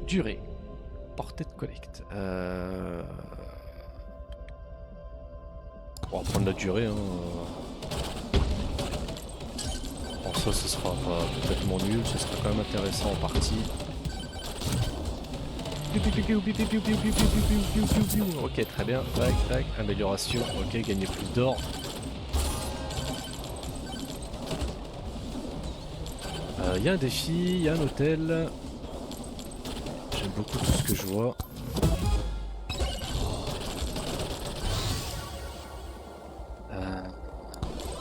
Durée. Portée de collecte. On va prendre la durée. Hein. En soi, ce sera pas complètement nul, ce sera quand même intéressant en partie. Ok, très bien. Tac, tac. Amélioration. Ok, gagner plus d'or. Il y a un défi, il y a un hôtel. J'aime beaucoup tout ce que je vois.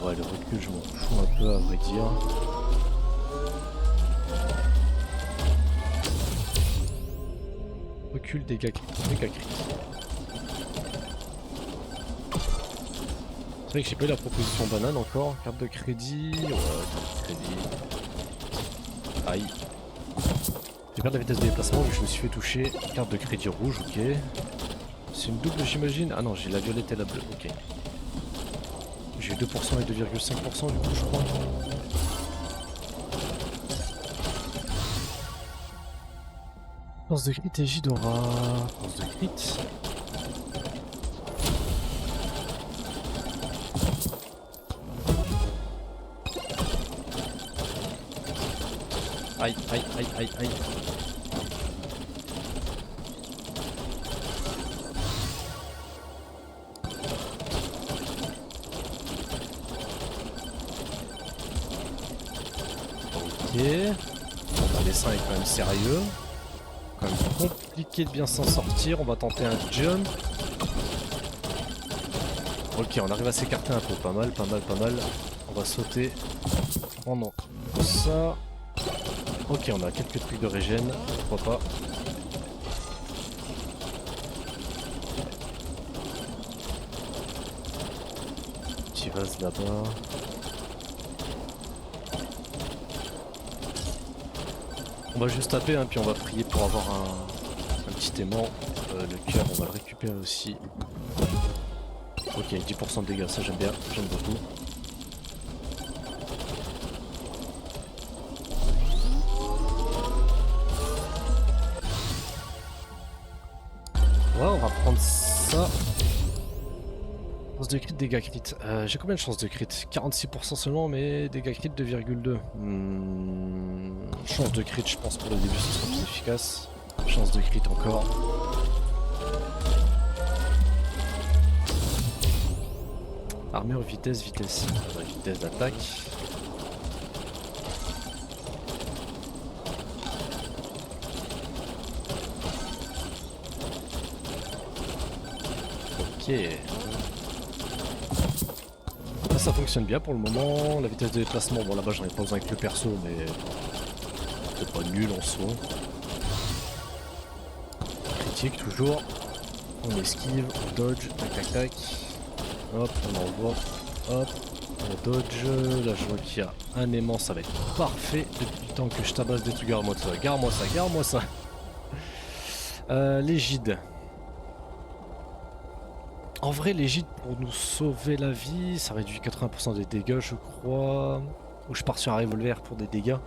Ouais, le recul, je m'en fous un peu à vrai dire. Recul, dégâts critiques. C'est vrai que j'ai pas eu la proposition banane encore. Carte de crédit. Ouais, carte de crédit. Aïe. J'ai perdu la vitesse de déplacement vu que je me suis fait toucher. Carte de crédit rouge, ok. C'est une double, j'imagine. Ah non, j'ai la violette et la bleue, ok. J'ai 2% et 2,5% du coup, je crois. Force de crit et J-Dora. Force de crit. Aïe, aïe, aïe, aïe, aïe. Ok. Bon, bah, les seins est quand même sérieux. Quand même compliqué de bien s'en sortir. On va tenter un jump. Ok, on arrive à s'écarter un peu. Pas mal, pas mal, pas mal. On va sauter. Prendre ça. Ok, on a quelques trucs de régène. Pourquoi pas. Petit vase là-bas. On va juste taper, hein, puis on va prier pour avoir un petit aimant. Le cœur, on va le récupérer aussi. Ok, 10% de dégâts, ça j'aime bien, j'aime beaucoup. Ouais, on va prendre ça. Chance de crit, dégâts crit. J'ai combien de chances de crit? 46% seulement, mais dégâts crit 2,2. Chance de crit, je pense pour le début ce sera plus efficace. Chance de crit encore. Armure, vitesse, vitesse. Vitesse d'attaque. Ok. Là, ça fonctionne bien pour le moment. La vitesse de déplacement, bon là-bas j'en ai pas besoin avec le perso, mais c'est pas nul en soi. Critique toujours. On esquive, on dodge, tac tac tac. Hop, on envoie. Hop, on dodge. Là je vois qu'il y a un aimant, ça va être parfait depuis le temps que je tabasse des trucs. Garde-moi ça, garde-moi ça, garde-moi ça. L'égide. En vrai, l'égide pour nous sauver la vie, ça réduit 80% des dégâts, je crois. Ou je pars sur un revolver pour des dégâts.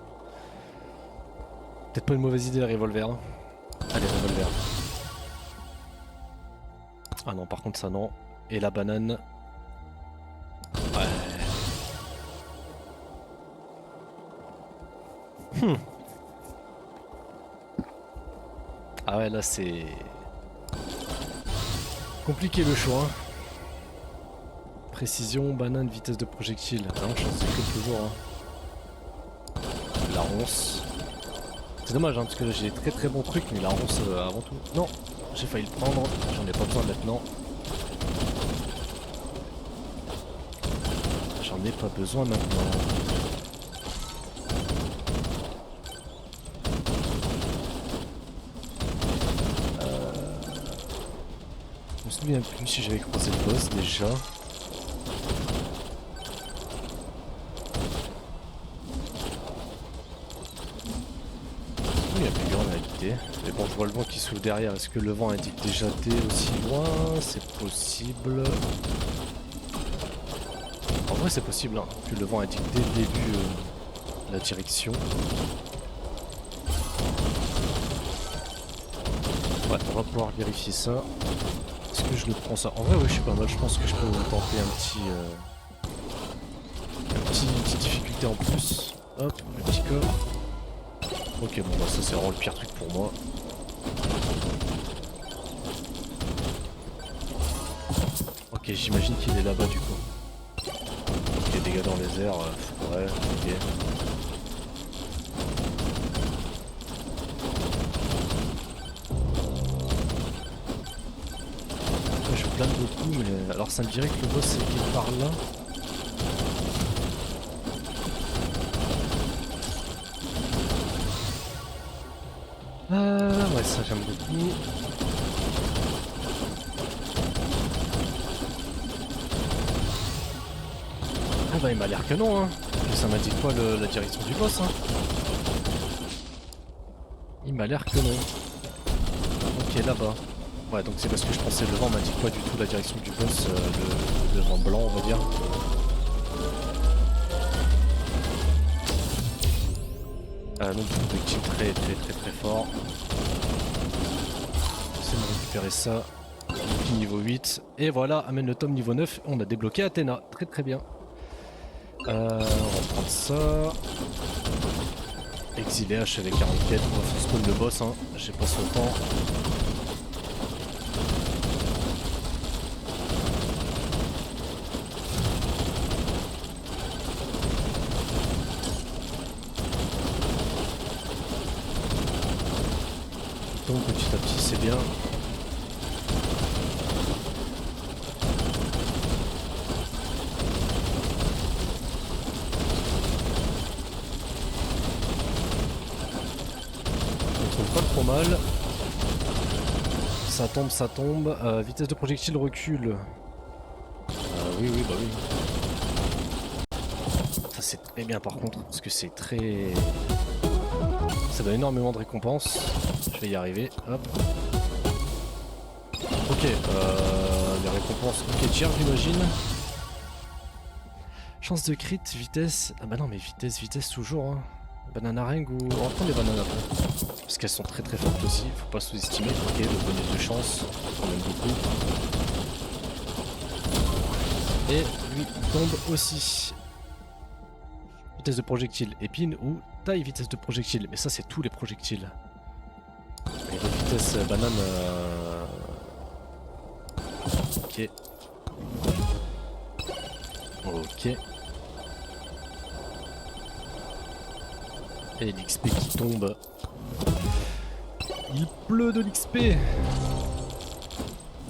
Peut-être pas une mauvaise idée le revolver. Hein. Allez, revolver. Ah non, par contre, ça non. Et la banane. Ouais. Ah ouais, là c'est. Compliqué le choix. Hein. Précision, banane, vitesse de projectile. Non, chance de crit toujours. Hein. La ronce. C'est dommage hein, parce que là j'ai des très bons trucs, mais la ronce avant tout. Non, j'ai failli le prendre, j'en ai pas besoin maintenant. J'en ai pas besoin maintenant. Je me souviens plus si j'avais croisé le boss déjà. Il y a plus grand à guider. Mais bon, je vois le vent qui s'ouvre derrière. Est-ce que le vent indique déjà T aussi loin? C'est possible. En vrai, c'est possible hein, que le vent indique dès le début la direction. Ouais, on va pouvoir vérifier ça. Est-ce que je le prends ça? En vrai, oui, je suis pas mal. Je pense que je peux tenter une petite difficulté en plus. Hop, le petit corps. Ok, bon, bah, ça c'est vraiment le pire truc pour moi. Ok, j'imagine qu'il est là-bas du coup. Ok, dégâts dans les airs. Ouais, ok. Je plane beaucoup, mais alors ça me dirait que le boss est par là. Ouais, ça j'aime beaucoup. Ah bah il m'a l'air canon hein. Et ça m'indique quoi la direction du boss hein. Il m'a l'air canon. Ok là-bas. Ouais donc c'est parce que je pensais le vent m'indique pas du tout la direction du boss, le vent blanc on va dire. Donc projectile très fort. J'essaie de récupérer ça. Niveau 8. Et voilà, amène le tome niveau 9. On a débloqué Athéna. Très bien. On va prendre ça. Exilé H avec 44. On va faire spawn le boss. Hein. J'ai pas son temps. Donc petit à petit, c'est bien. Pas trop mal. Ça tombe. Vitesse de projectile recule. Oui, bah oui. Ça c'est très bien par contre, parce que c'est très... Ça donne énormément de récompenses. Je vais y arriver. Hop. Ok, les récompenses. Ok, tiers j'imagine. Chance de crit, vitesse. Ah bah non mais vitesse toujours. Hein. Banana ring ou... On va prendre les bananes après. Parce qu'elles sont très fortes aussi, faut pas sous-estimer. Ok, le bonus de chance, quand même beaucoup. Et lui tombe aussi. Vitesse de projectile, épine ou taille vitesse de projectile. Mais ça c'est tous les projectiles. Et de vitesse banane... Ok. Ok. Et l'XP qui tombe. Il pleut de l'XP.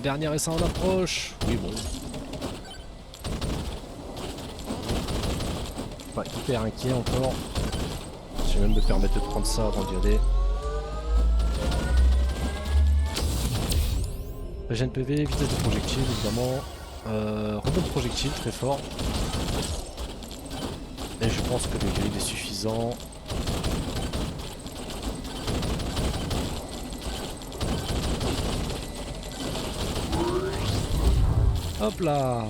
Dernier essai en approche. Oui bon. Pas hyper inquiet encore. Je vais même me permettre de prendre ça avant d'y aller. Régène PV, vitesse de projectile évidemment. Rebond de projectile très fort. Et je pense que le grid est suffisant. Hop là!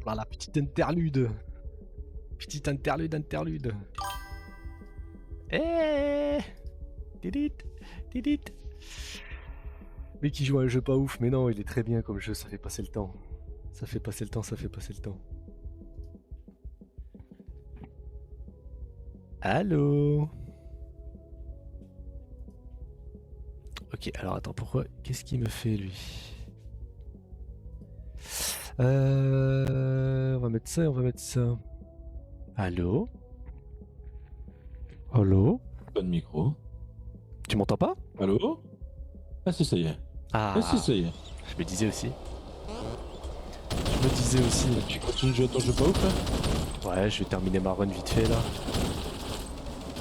Voilà, petite interlude. Petite interlude. Eh Didit Didit. Mais qui joue à un jeu pas ouf, mais non, il est très bien comme jeu, ça fait passer le temps. Ça fait passer le temps. Allô? Ok, alors attends, pourquoi? Qu'est-ce qu'il me fait lui? On va mettre ça. Allô? Allô? Pas de micro. Tu m'entends pas? Allô? Ah si, ça y est. Ah, Ah si, ça y est. je me disais aussi. Tu continues de jouer à ton jeu pas ouf là? Ouais, je vais terminer ma run vite fait là.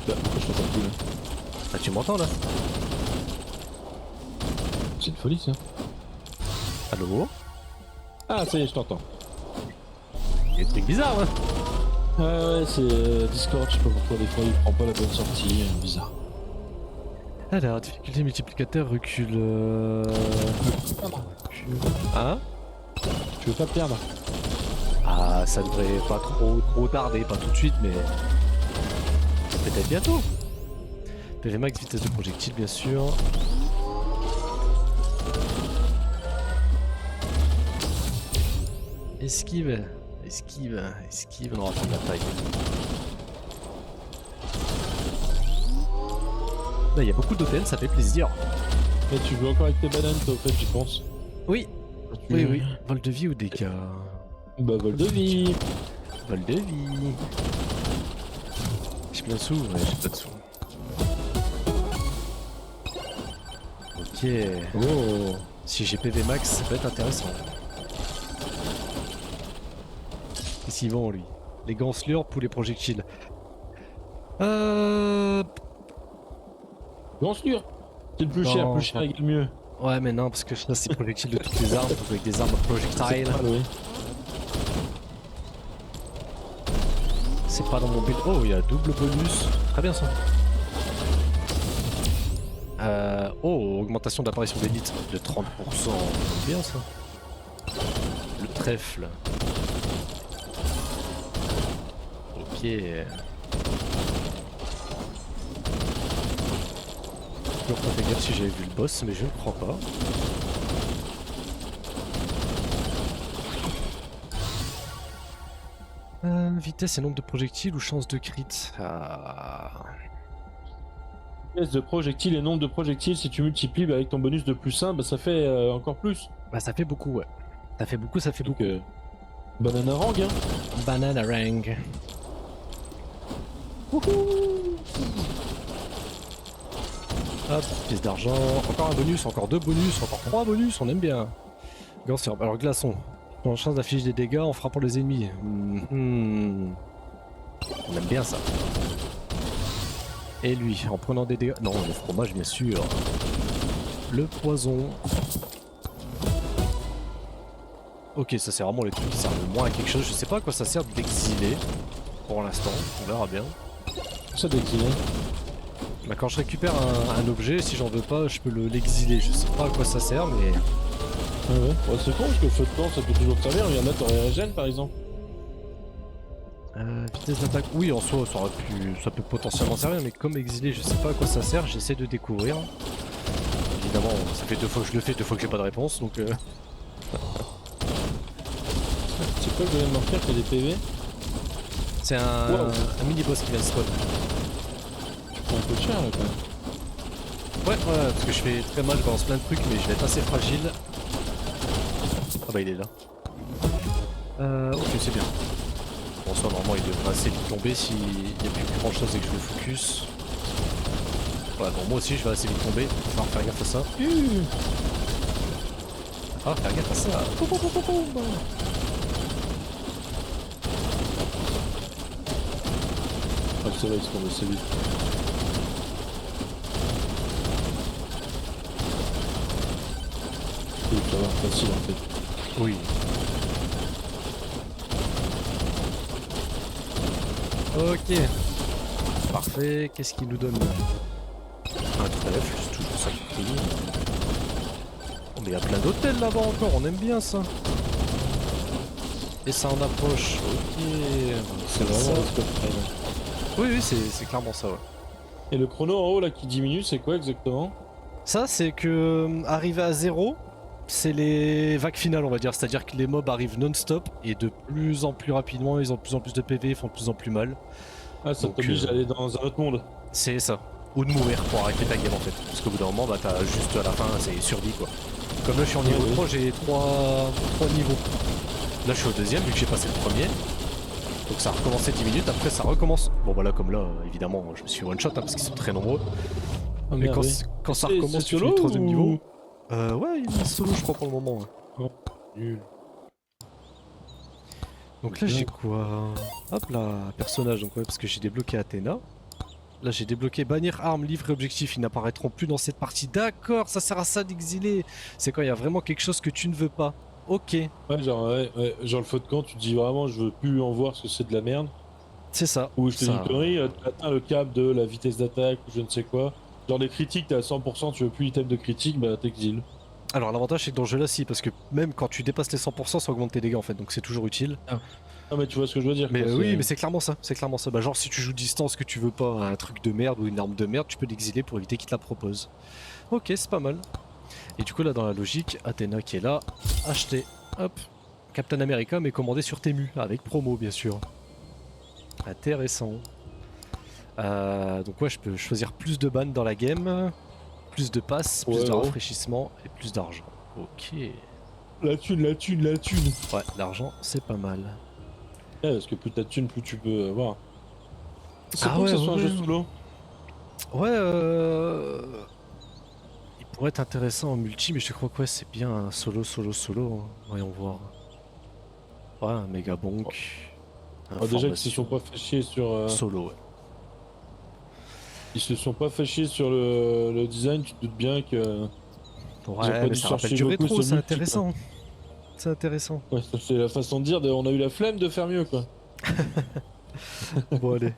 Bah pourquoi je t'entends plus là? Ah, tu m'entends là? C'est une folie ça. Allô? Ah ça y est, je t'entends. Il y a des trucs bizarres là. Ah ouais, c'est Discord, je sais pas pourquoi des fois il prend pas la bonne sortie, bizarre. Alors, difficulté multiplicateur recule. Hein? Je veux pas perdre. Ah, ça devrait pas trop tarder, pas tout de suite, mais peut-être bientôt. PV max, vitesse de projectile, bien sûr. Esquive, on aura fait de la taille. Là, il y a beaucoup d'hôtels, ça fait plaisir. Et tu joues encore avec tes bananes toi au fait, j'y pense. Oui, oui. Vol de vie ou dégâts? Bah vol de vie. Vol de vie. J'ai plein de sous? Ouais, j'ai pas de sous. Ok. Oh. Si j'ai PV max, ça peut être intéressant. Qu'est-ce qu'ils vont lui? Les ganslures pour les projectiles. Ganslure. C'est le plus Non, cher égale mieux. Ouais, mais non, parce que là c'est projectiles de toutes les armes, donc avec des armes projectiles. Oui. C'est pas dans mon build. Oh, il y a double bonus. Très bien ça. Oh, augmentation d'apparition d'élite de 30%. Bien ça. Le trèfle. Ok. Je me fait gaffe si j'avais vu le boss, mais je ne crois pas. Vitesse et nombre de projectiles ou chance de crit. Vitesse de projectile et nombre de projectiles, si tu multiplies avec ton bonus de plus 1, bah ça fait encore plus. Bah ça fait beaucoup, ouais. Ça fait beaucoup. Donc, banana rang, hein. Banana rang. Hop, pièce d'argent. Encore un bonus, encore 2 bonus, encore 3 bonus, on aime bien. Ganslure. Alors glaçon. On a chance d'afficher des dégâts en frappant les ennemis. On aime bien ça. Et lui, en prenant des dégâts. Non, le fromage, bien sûr. Le poison. Ok, ça c'est vraiment les trucs qui servent le moins à quelque chose. Je sais pas à quoi ça sert d'exiler. Pour l'instant, on verra bien. Ça d'exiler. Bah, quand je récupère un objet, si j'en veux pas, je peux l'exiler. Je sais pas à quoi ça sert, mais. Ah ouais. Ouais, c'est con parce que le feu de camp ça peut toujours te servir. Il y en a, t'aurais régène par exemple. Vitesse d'attaque, oui en soi ça peut potentiellement servir, mais comme exilé je sais pas à quoi ça sert, j'essaie de découvrir. Évidemment ça fait 2 fois que je le fais, 2 fois que j'ai pas de réponse donc C'est quoi que je viens de marquer qu'il y a des PV? c'est un mini boss qui vient de spawn. Tu prends un peu cher là quand même. Ouais, parce que je fais très mal, je balance plein de trucs mais je vais être assez fragile. Ah bah il est là. Ok c'est bien. Bon ça normalement il devrait assez vite tomber s'il n'y a plus grand chose et que je le focus. Ouais bon moi aussi je vais assez vite tomber, il va falloir faire gaffe à ça. Ah faire gaffe à ça. Ah ça va, il se tombe assez vite. Ça va facile en fait. Oui. Ok. Parfait. Qu'est-ce qu'il nous donne? Un trèfle, c'est toujours ça qui brille. Oh mais il y a plein d'hôtels là-bas encore, on aime bien ça. Et ça en approche. Ok. C'est Ça. vraiment Risk of Rain. Oui, oui, c'est clairement ça, ouais. Et le chrono en haut là qui diminue, c'est quoi exactement? Ça, c'est que arrivé à 0, c'est les vagues finales, on va dire. C'est-à-dire que les mobs arrivent non-stop et de plus en plus rapidement, ils ont de plus en plus de PV, ils font de plus en plus mal. Ah, ça Donc, t'oblige à aller dans un autre monde. C'est ça. Ou de mourir pour arrêter ta game en fait. Parce qu'au bout d'un moment, bah t'as juste à la fin, c'est survie quoi. Comme là je suis en niveau Ouais, 3, j'ai 3 niveaux. Là je suis au deuxième vu que j'ai passé le premier. Donc ça a recommencé 10 minutes, après ça recommence. Bon voilà comme là, évidemment, je me suis one shot hein, parce qu'ils sont très nombreux. Ah, Mais merde, quand, oui. quand ça C'est recommence, tu finis solo le troisième ou... niveau. Ouais, il est solo je crois pour le moment. Ouais. Oh, nul. Donc là j'ai quoi? Hop là, personnage, donc ouais, parce que j'ai débloqué Athéna. Là j'ai débloqué bannir armes, livres et objectifs, ils n'apparaîtront plus dans cette partie. D'accord, ça sert à ça d'exiler. C'est quand il y a vraiment quelque chose que tu ne veux pas. Ok, Ouais, ouais, genre le feu de camp, tu te dis vraiment, je veux plus en voir parce que c'est de la merde. c'est ça. Ou je te dis Ça... une connerie, t'atteins le cap de la vitesse d'attaque ou je ne sais quoi. Genre les critiques, t'es à 100%, tu veux plus item de critique, bah t'exiles. Alors l'avantage c'est que dans ce jeu là si, parce que même quand tu dépasses les 100%, ça augmente tes dégâts en fait, donc c'est toujours utile. Non mais tu vois ce que je veux dire. Mais quoi, oui, mais c'est clairement ça, c'est clairement ça. Bah genre si tu joues distance que tu veux pas un truc de merde ou une arme de merde, tu peux l'exiler pour éviter qu'il te la propose. Ok, c'est pas mal. Et du coup là dans la logique, Athéna qui est là, acheter, hop, Captain America mais commandé sur Temu, avec promo bien sûr. Intéressant. Donc ouais, je peux choisir plus de ban dans la game, plus de passes, plus Ouais, de ouais. rafraîchissement et plus d'argent. Ok. La thune, la thune, la thune. Ouais, l'argent c'est pas mal. Ouais, parce que plus t'as de thunes, plus tu peux avoir. C'est Ah bon ouais, que ce soit un ouais, jeu ouais. solo. Ouais, il pourrait être intéressant en multi, mais je crois que ouais, c'est bien un solo, solo, solo. Hein. Voyons voir. Ouais, un méga bonk. Alors déjà qu'ils se sont pas fait chier sur... Solo, ouais. Ils se sont pas fait chier sur le design, tu te doutes bien que... Ils ont Ouais, pas mais dû ça rappelle chercher du beaucoup rétro, ce c'est multi, quoi. intéressant. C'est intéressant. Ouais, ça, c'est la façon de dire, on a eu la flemme de faire mieux quoi. Bon, allez.